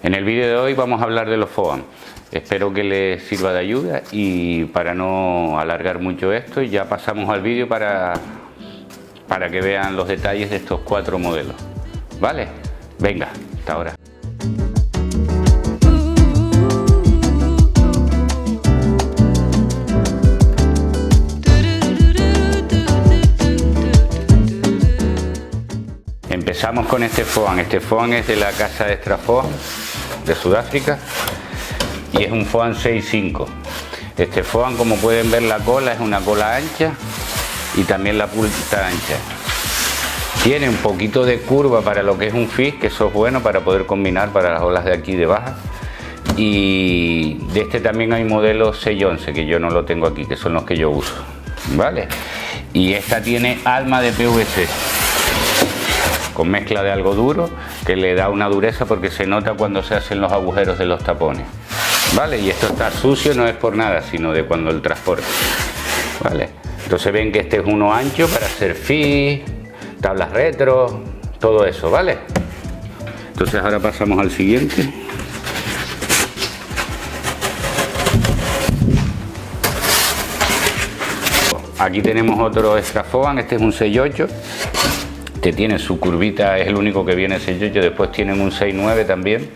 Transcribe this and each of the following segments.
En el vídeo de hoy vamos a hablar de los FOAM. Espero que les sirva de ayuda y para no alargar mucho esto, ya pasamos al vídeo para que vean los detalles de estos 4 modelos. ¿Vale? Venga, hasta ahora. Empezamos con este FOAM. Este FOAM es de la casa de Extra FOAM de Sudáfrica y es un FOAM 6.5. Este FOAM, como pueden ver, la cola es una cola ancha y también la punta ancha. Tiene un poquito de curva para lo que es un fish, que eso es bueno para poder combinar para las olas de aquí de baja. Y de este también hay modelos 6.11, que yo no lo tengo aquí, que son los que yo uso, ¿vale? Y esta tiene alma de PVC con mezcla de algo duro, que le da una dureza porque se nota cuando se hacen los agujeros de los tapones, ¿vale? Y esto está sucio, no es por nada, sino de cuando el transporte, ¿vale? Entonces ven que este es uno ancho para hacer fish, tablas retro, todo eso, ¿vale? Entonces ahora pasamos al siguiente. Aquí tenemos otro Extra FOAM, este es un 6.8. Tiene su curvita, es el único que viene el 6.8, después tienen un 6.9 también,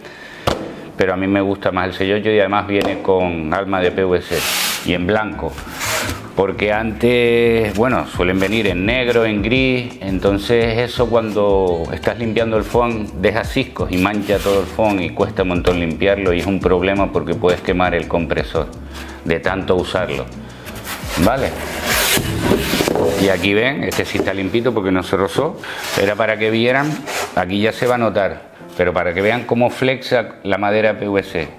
pero a mí me gusta más el 6.8 y además viene con alma de PVC y en blanco, porque antes, bueno, suelen venir en negro, en gris, entonces eso cuando estás limpiando el FOAM deja ciscos y mancha todo el FOAM y cuesta un montón limpiarlo y es un problema porque puedes quemar el compresor de tanto usarlo, ¿vale? Y aquí ven, este sí está limpito porque no se rozó. Era para que vieran, aquí ya se va a notar, pero para que vean cómo flexa la madera PVC.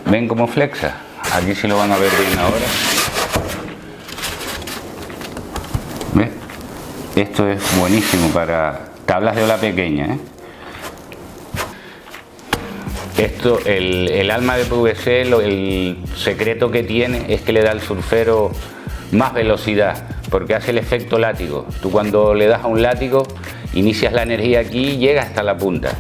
¿Ven cómo flexa? Aquí sí lo van a ver bien ahora. ¿Ves? Esto es buenísimo para tablas de ola pequeña, ¿eh? Esto, el alma de PVC, el secreto que tiene es que le da al surfero más velocidad, porque hace el efecto látigo. Tú cuando le das a un látigo, inicias la energía aquí y llega hasta la punta,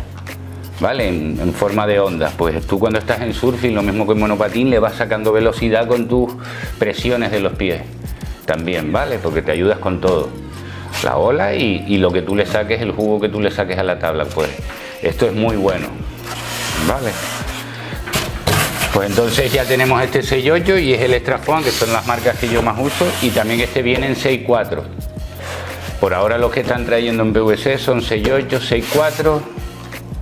¿vale? En forma de ondas. Pues tú cuando estás en surfing, lo mismo que en monopatín, le vas sacando velocidad con tus presiones de los pies también, ¿vale? Porque te ayudas con todo, la ola y lo que tú le saques, el jugo que tú le saques a la tabla, pues esto es muy bueno, ¿vale? Pues entonces ya tenemos este 6.8 y es el Extra FOAM, que son las marcas que yo más uso, y también este viene en 6.4. Por ahora los que están trayendo en PVC son 6.8, 6.4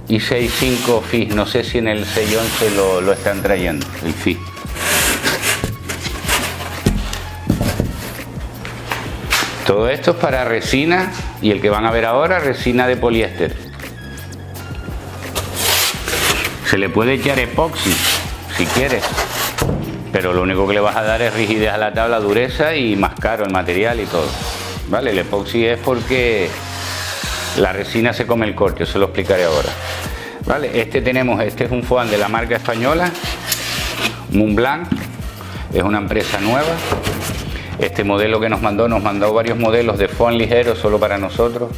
y 6.5 FIS. No sé si en el 6.11 lo están trayendo, el FIS. Todo esto es para resina, y el que van a ver ahora, resina de poliéster. Se le puede echar epoxi si quieres, pero lo único que le vas a dar es rigidez a la tabla, dureza y más caro el material y todo, ¿vale? El epoxi es porque la resina se come el corte, eso lo explicaré ahora, ¿vale? Este es un FOAM de la marca española Montblanc, es una empresa nueva. Este modelo que nos mandó varios modelos de FOAM ligeros solo para nosotros,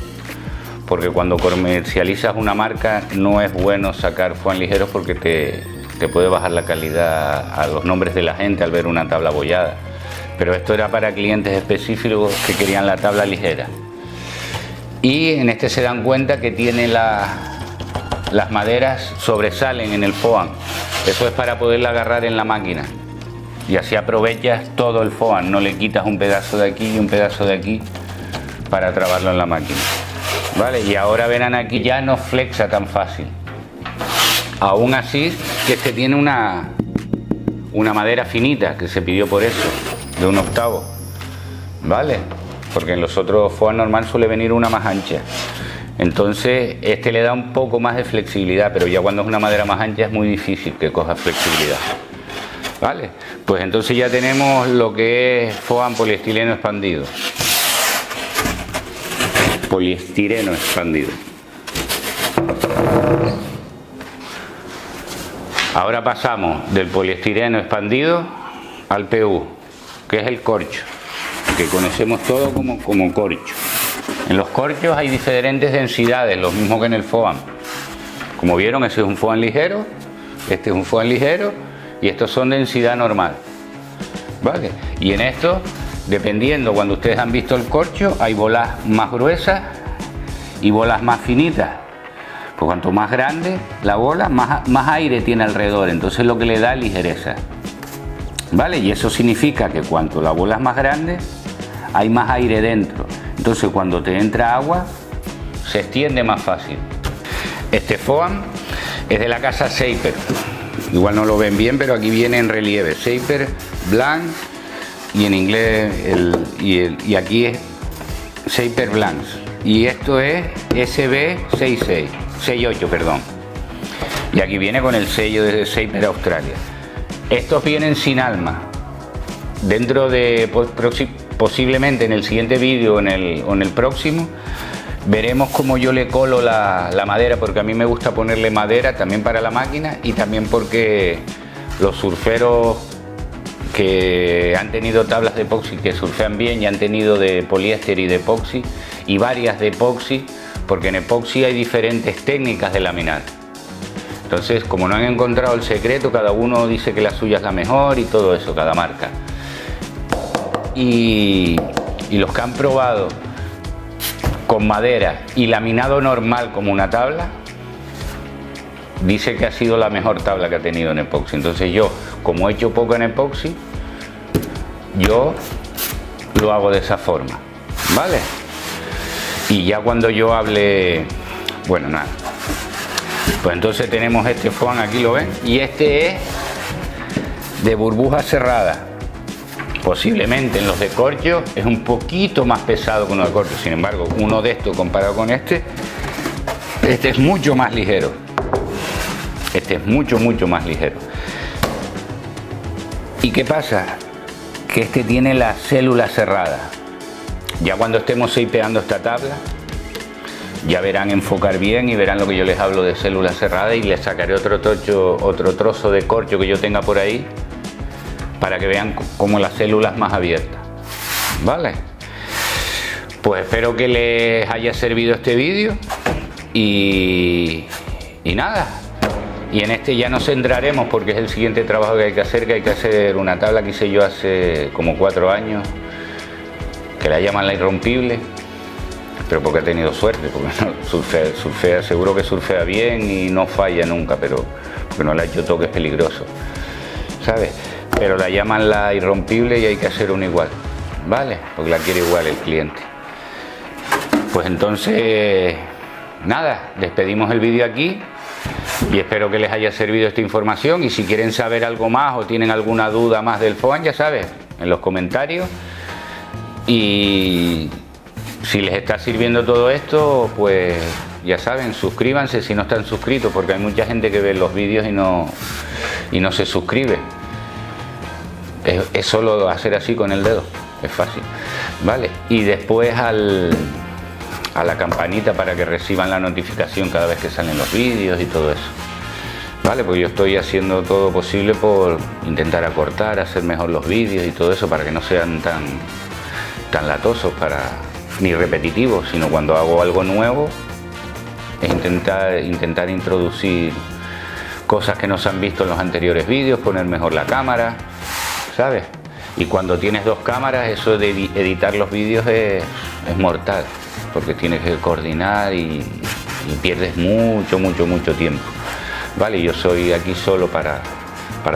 porque cuando comercializas una marca no es bueno sacar FOAM ligeros porque te puede bajar la calidad a los nombres de la gente al ver una tabla abollada, pero esto era para clientes específicos que querían la tabla ligera. Y en este se dan cuenta que tiene las maderas sobresalen en el FOAM, eso es para poderla agarrar en la máquina y así aprovechas todo el FOAM, no le quitas un pedazo de aquí y un pedazo de aquí para trabarlo en la máquina, ¿vale? Y ahora verán aquí ya no flexa tan fácil. Aún así, que este tiene una madera finita, que se pidió por eso, de 1/8, ¿vale? Porque en los otros FOAM normal suele venir una más ancha. Entonces, este le da un poco más de flexibilidad, pero ya cuando es una madera más ancha es muy difícil que coja flexibilidad, ¿vale? Pues entonces ya tenemos lo que es FOAM poliestireno expandido. Poliestireno expandido. Ahora pasamos del poliestireno expandido al PU, que es el corcho, que conocemos todo como corcho. En los corchos hay diferentes densidades, lo mismo que en el FOAM. Como vieron, ese es un foam ligero, este es un foam ligero y estos son densidad normal, ¿vale? Y en esto, dependiendo, cuando ustedes han visto el corcho, hay bolas más gruesas y bolas más finitas. Pues cuanto más grande la bola, más aire tiene alrededor, entonces lo que le da ligereza, ¿vale? Y eso significa que cuanto la bola es más grande, hay más aire dentro, entonces cuando te entra agua se extiende más fácil. Este foam es de la casa Shaper, igual no lo ven bien, pero aquí viene en relieve Shaper Blanc, y en inglés y aquí es Shaper Blanc, y esto es SB68, perdón, y aquí viene con el sello de Shaper Australia. Estos vienen sin alma. Dentro de posiblemente en el siguiente vídeo o en el próximo veremos cómo yo le colo la madera, porque a mí me gusta ponerle madera también para la máquina, y también porque los surferos que han tenido tablas de epoxi que surfean bien y han tenido de poliéster y de epoxi y varias de epoxi, porque en epoxi hay diferentes técnicas de laminar. Entonces, como no han encontrado el secreto, cada uno dice que la suya es la mejor y todo eso, cada marca. Y los que han probado con madera y laminado normal como una tabla, dice que ha sido la mejor tabla que ha tenido en epoxi. Entonces yo, como he hecho poco en epoxi, yo lo hago de esa forma, ¿vale? Y ya cuando yo hable, bueno, nada, pues entonces tenemos este foam, aquí lo ven, y este es de burbuja cerrada. Posiblemente en los de corcho es un poquito más pesado que uno de corcho, sin embargo uno de estos comparado con este es mucho más ligero, este es mucho más ligero. ¿Y qué pasa? Que este tiene la célula cerrada. Ya cuando estemos shapeando esta tabla ya verán enfocar bien y verán lo que yo les hablo de célula cerrada, y les sacaré otro trozo de corcho que yo tenga por ahí para que vean como las células más abiertas, ¿vale? Pues espero que les haya servido este vídeo y nada, y en este ya nos centraremos porque es el siguiente trabajo que hay que hacer una tabla que hice yo hace como 4 años, que la llaman la irrompible, pero porque he tenido suerte, porque no, surfea, seguro que surfea bien y no falla nunca, pero porque no le ha hecho toques peligrosos, ¿sabes? Pero la llaman la irrompible y hay que hacer una igual, ¿vale? Porque la quiere igual el cliente. Pues entonces, nada, despedimos el vídeo aquí y espero que les haya servido esta información, y si quieren saber algo más o tienen alguna duda más del foam, ya sabes, en los comentarios, y si les está sirviendo todo esto, pues ya saben, suscríbanse si no están suscritos, porque hay mucha gente que ve los vídeos y no se suscribe. Es solo hacer así con el dedo, es fácil, ¿vale? Y después a la campanita para que reciban la notificación cada vez que salen los vídeos y todo eso, ¿vale? Pues yo estoy haciendo todo posible por intentar acortar, hacer mejor los vídeos y todo eso, para que no sean tan latosos ni repetitivos, sino cuando hago algo nuevo es intentar introducir cosas que no se han visto en los anteriores vídeos, poner mejor la cámara, ¿sabes? Y cuando tienes 2 cámaras, eso de editar los vídeos es mortal, porque tienes que coordinar y pierdes mucho tiempo, ¿vale? Yo soy aquí solo para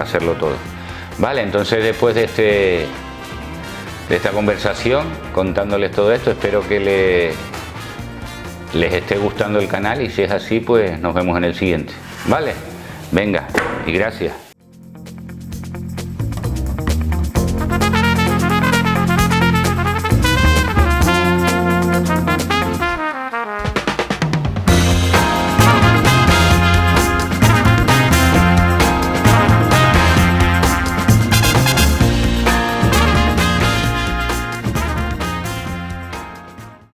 hacerlo todo, ¿vale? Entonces, después de esta conversación, contándoles todo esto, espero que les esté gustando el canal, y si es así, pues nos vemos en el siguiente, ¿vale? Venga, y gracias.